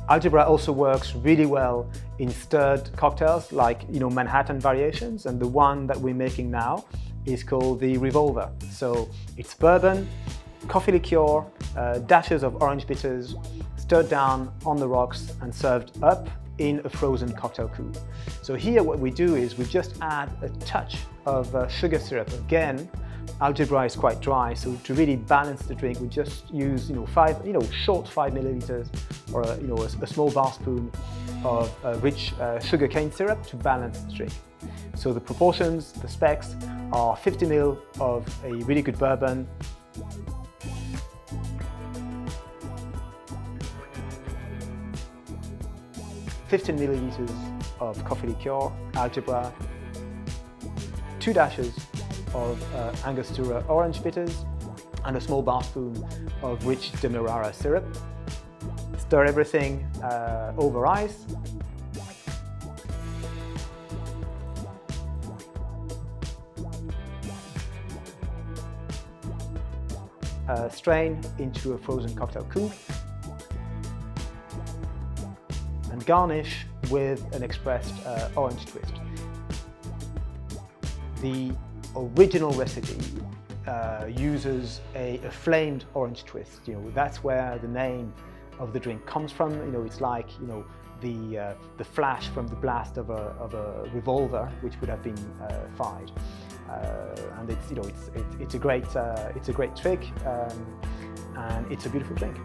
Algebra also works really well in stirred cocktails like Manhattan variations, and the one that we're making now is called the Revolver. So it's bourbon, coffee liqueur, dashes of orange bitters, stirred down on the rocks and served up in a frozen cocktail coupe. So here what we do is we just add a touch of sugar syrup. Again, Algebra is quite dry, so to really balance the drink, we just use short 5 milliliters or a small bar spoon of rich sugar cane syrup to balance the drink. So the proportions, the specs are 50 ml of a really good bourbon, 15 milliliters of coffee liqueur, Algebra, 2 dashes of Angostura orange bitters, and a small bar spoon of rich Demerara syrup. Stir everything over ice. Strain into a frozen cocktail coupe and garnish with an expressed orange twist. The original recipe uses a flamed orange twist. That's where the name of the drink comes from. It's like the flash from the blast of a revolver, which would have been fired. And it's a great trick, and it's a beautiful drink.